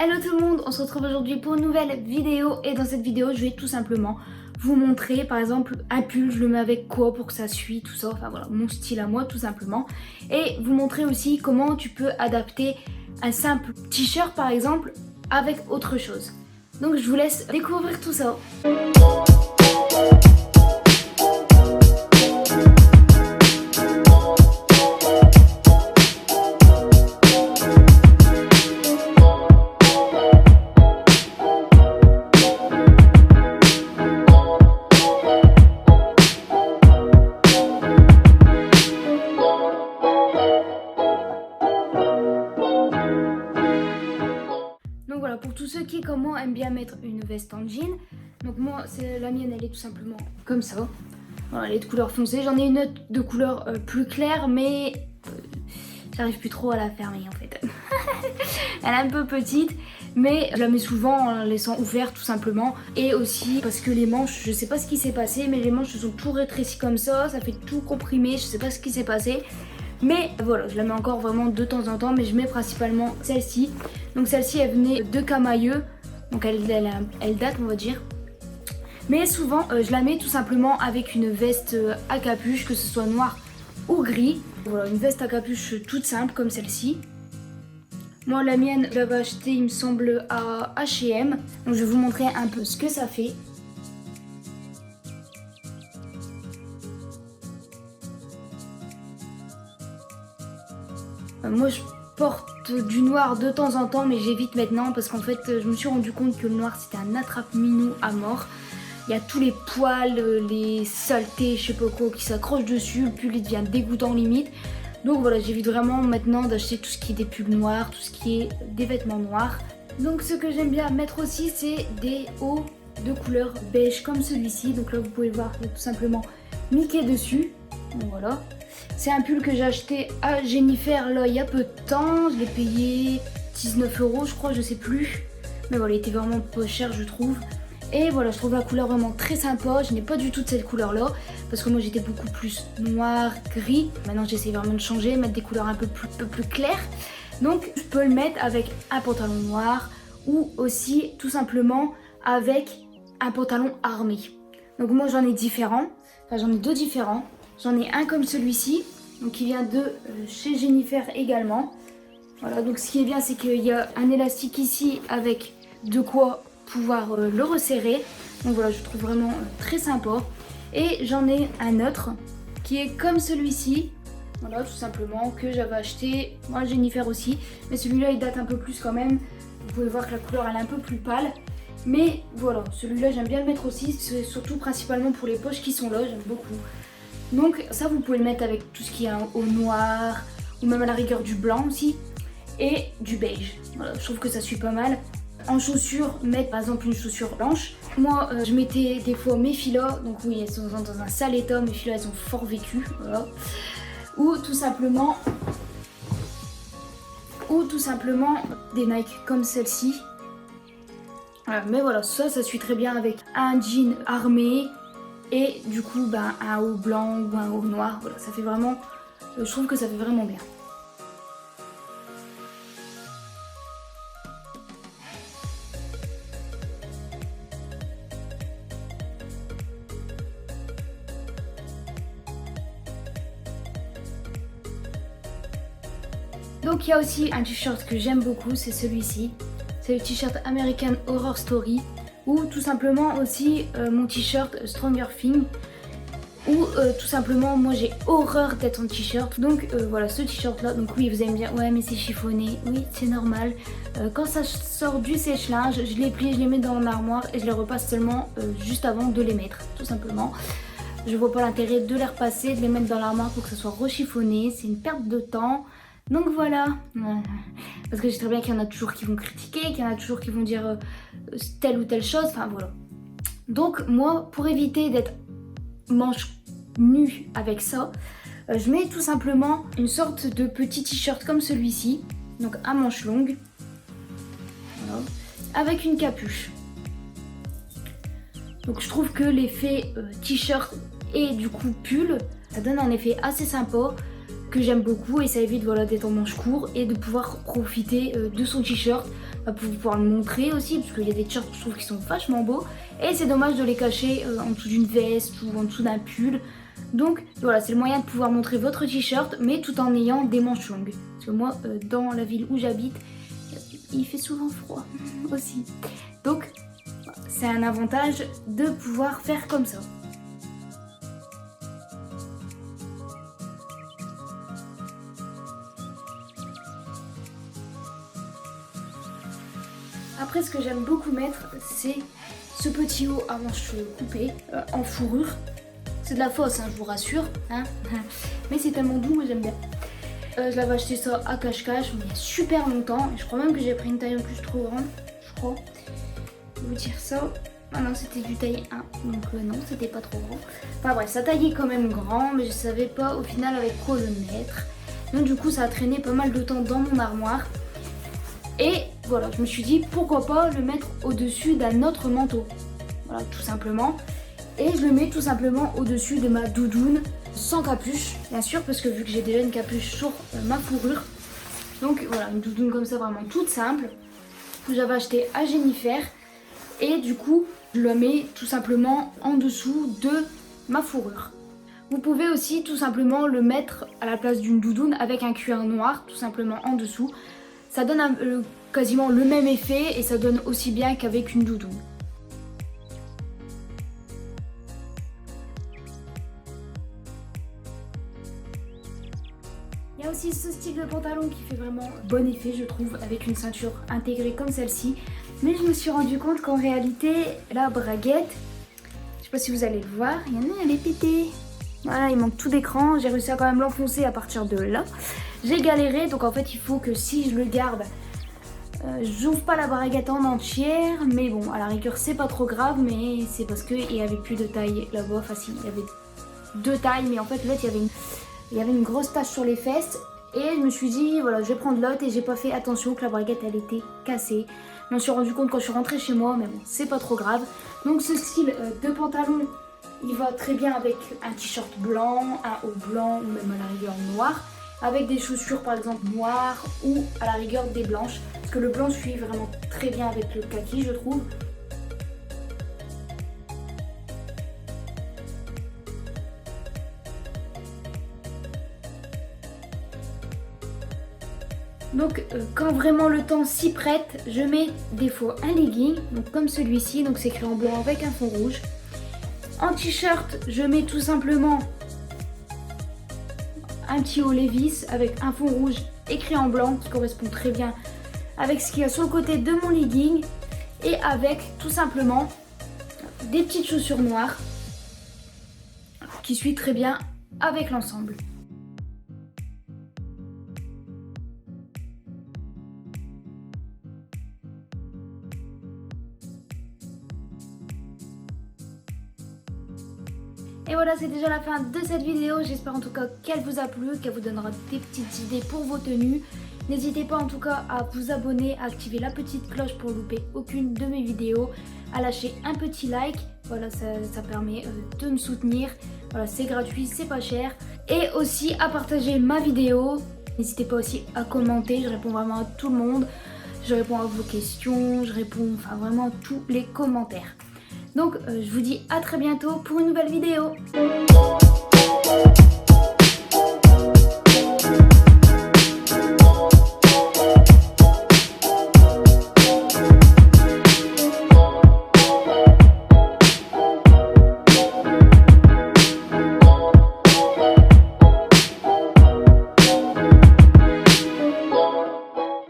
Hello tout le monde, on se retrouve aujourd'hui pour une nouvelle vidéo et dans cette vidéo je vais tout simplement vous montrer par exemple un pull, je le mets avec quoi pour que ça suit, tout ça, enfin voilà, mon style à moi tout simplement. Et vous montrer aussi comment tu peux adapter un simple t-shirt par exemple avec autre chose. Donc je vous laisse découvrir tout ça. Donc voilà, pour tous ceux qui comme moi aiment bien mettre une veste en jean, donc moi la mienne elle est tout simplement comme ça. Voilà, elle est de couleur foncée, j'en ai une autre de couleur plus claire mais j'arrive plus trop à la fermer en fait. Elle est un peu petite mais je la mets souvent en la laissant ouverte tout simplement. Et aussi parce que les manches, je sais pas ce qui s'est passé mais les manches se sont tout rétrécies comme ça fait tout comprimé, je sais pas ce qui s'est passé. Mais voilà, je la mets encore vraiment de temps en temps, mais je mets principalement celle-ci. Donc celle-ci, elle venait de Camailleux, donc elle date, on va dire. Mais souvent, je la mets tout simplement avec une veste à capuche, que ce soit noir ou gris. Voilà, une veste à capuche toute simple, comme celle-ci. Moi, la mienne, je l'avais achetée, il me semble, à H&M. Donc je vais vous montrer un peu ce que ça fait. Moi je porte du noir de temps en temps mais j'évite maintenant parce qu'en fait je me suis rendu compte que le noir c'était un attrape-minou à mort. Il y a tous les poils, les saletés, je sais pas quoi qui s'accrochent dessus, le pull il devient dégoûtant limite. Donc voilà, j'évite vraiment maintenant d'acheter tout ce qui est des pulls noirs, tout ce qui est des vêtements noirs. Donc ce que j'aime bien mettre aussi c'est des hauts de couleur beige comme celui-ci. Donc là vous pouvez voir il y a tout simplement Mickey dessus. Donc voilà. C'est un pull que j'ai acheté à Jennifer là il y a peu de temps, je l'ai payé 19 € je crois, je sais plus. Mais voilà, il était vraiment pas cher je trouve. Et voilà, je trouve la couleur vraiment très sympa, je n'ai pas du tout de cette couleur là. Parce que moi j'étais beaucoup plus noir, gris. Maintenant j'essaie vraiment de changer, mettre des couleurs un peu plus claires. Donc je peux le mettre avec un pantalon noir ou aussi tout simplement avec un pantalon armé. Donc moi j'en ai différents, enfin j'en ai deux différents. J'en ai un comme celui-ci, donc qui vient de chez Jennifer également. Voilà, donc ce qui est bien, c'est qu'il y a un élastique ici avec de quoi pouvoir le resserrer. Donc voilà, je trouve vraiment très sympa. Et j'en ai un autre qui est comme celui-ci. Voilà, tout simplement, que j'avais acheté, moi Jennifer aussi. Mais celui-là, il date un peu plus quand même. Vous pouvez voir que la couleur, elle est un peu plus pâle. Mais voilà, celui-là, j'aime bien le mettre aussi. C'est surtout principalement pour les poches qui sont là, j'aime beaucoup. Donc ça vous pouvez le mettre avec tout ce qui est au noir ou même à la rigueur du blanc aussi et du beige. Voilà, je trouve que ça suit pas mal. En chaussures, mettre par exemple une chaussure blanche. Moi je mettais des fois mes filas, donc oui elles sont dans un sale état, mes filas elles ont fort vécu. Voilà. Ou tout simplement des Nike comme celle-ci. Voilà, mais voilà, ça suit très bien avec un jean armé. Et du coup un haut blanc ou un haut noir, voilà, ça fait vraiment, je trouve que ça fait vraiment bien. Donc il y a aussi un t-shirt que j'aime beaucoup, c'est celui-ci. C'est le t-shirt American Horror Story. Ou tout simplement aussi mon t-shirt Stranger Things. Ou tout simplement moi j'ai horreur d'être en t-shirt. Donc voilà ce t-shirt là. Donc oui vous allez me dire ouais mais c'est chiffonné. Oui c'est normal. Quand ça sort du sèche-linge, je les plie, je les mets dans mon armoire et je les repasse seulement juste avant de les mettre. Tout simplement. Je vois pas l'intérêt de les repasser, de les mettre dans l'armoire pour que ça soit rechiffonné. C'est une perte de temps. Donc voilà, parce que je sais très bien qu'il y en a toujours qui vont critiquer, qu'il y en a toujours qui vont dire telle ou telle chose, enfin voilà. Donc moi, pour éviter d'être manche nue avec ça, je mets tout simplement une sorte de petit t-shirt comme celui-ci, donc à manches longues, voilà, avec une capuche. Donc je trouve que l'effet t-shirt et du coup pull, ça donne un effet assez sympa. que j'aime beaucoup et ça évite voilà, d'être en manche court et de pouvoir profiter de son t-shirt, pour pouvoir le montrer aussi parce qu'il y a des t-shirts je trouve qui sont vachement beaux et c'est dommage de les cacher en dessous d'une veste ou en dessous d'un pull. Donc voilà, c'est le moyen de pouvoir montrer votre t-shirt mais tout en ayant des manches longues. Parce que moi dans la ville où j'habite, il fait souvent froid aussi. Donc c'est un avantage de pouvoir faire comme ça. Après, ce que j'aime beaucoup mettre, c'est ce petit haut à manches coupées en fourrure. C'est de la fausse, hein, je vous rassure, hein. Mais c'est tellement doux, moi j'aime bien. Je l'avais acheté ça à cache-cache, mais il y a super longtemps. Je crois même que j'ai pris une taille en plus trop grande, je crois. Je vais vous dire ça. Ah non, c'était du taille 1, donc non, c'était pas trop grand. Enfin bref, ça taillait quand même grand, mais je savais pas au final avec quoi le mettre. Donc du coup, ça a traîné pas mal de temps dans mon armoire. Et voilà, je me suis dit pourquoi pas le mettre au-dessus d'un autre manteau. Voilà, tout simplement. Et je le mets tout simplement au-dessus de ma doudoune, sans capuche, bien sûr, parce que vu que j'ai déjà une capuche sur ma fourrure. Donc voilà, une doudoune comme ça, vraiment toute simple, que j'avais acheté à Jennifer. Et du coup, je la mets tout simplement en dessous de ma fourrure. Vous pouvez aussi tout simplement le mettre à la place d'une doudoune avec un cuir noir, tout simplement en dessous. Ça donne quasiment le même effet et ça donne aussi bien qu'avec une doudoune. Il y a aussi ce style de pantalon qui fait vraiment bon effet je trouve avec une ceinture intégrée comme celle-ci. Mais je me suis rendu compte qu'en réalité la braguette, je sais pas si vous allez le voir, il y en a elle est pétée. Voilà, il manque tout d'écran, j'ai réussi à quand même l'enfoncer à partir de là. J'ai galéré, donc en fait il faut que si je le garde, j'ouvre pas la braguette en entière. Mais bon, à la rigueur c'est pas trop grave, mais c'est parce qu'il y avait plus de taille là-bas. Enfin si, il y avait 2 tailles, mais en fait l'autre il y avait une grosse tache sur les fesses. Et je me suis dit, voilà, je vais prendre l'autre et j'ai pas fait attention que la braguette elle était cassée. Je m'en suis rendu compte quand je suis rentrée chez moi, mais bon, c'est pas trop grave. Donc ce style de pantalon, il va très bien avec un t-shirt blanc, un haut blanc ou même à la rigueur noir. Avec des chaussures par exemple noires ou à la rigueur des blanches. Parce que le blanc suit vraiment très bien avec le kaki je trouve. Donc quand vraiment le temps s'y prête, je mets des fois un legging, donc comme celui-ci, donc c'est écrit en blanc avec un fond rouge. En t-shirt, je mets tout simplement un petit haut Levi's avec un fond rouge écrit en blanc qui correspond très bien avec ce qu'il y a sur le côté de mon legging. Et avec tout simplement des petites chaussures noires qui suivent très bien avec l'ensemble. Et voilà, c'est déjà la fin de cette vidéo. J'espère en tout cas qu'elle vous a plu, qu'elle vous donnera des petites idées pour vos tenues. N'hésitez pas en tout cas à vous abonner, à activer la petite cloche pour louper aucune de mes vidéos, à lâcher un petit like. Voilà, ça permet de me soutenir. Voilà, c'est gratuit, c'est pas cher. Et aussi à partager ma vidéo. N'hésitez pas aussi à commenter, je réponds vraiment à tout le monde. Je réponds à vos questions, je réponds enfin vraiment à tous les commentaires. Donc je vous dis à très bientôt pour une nouvelle vidéo.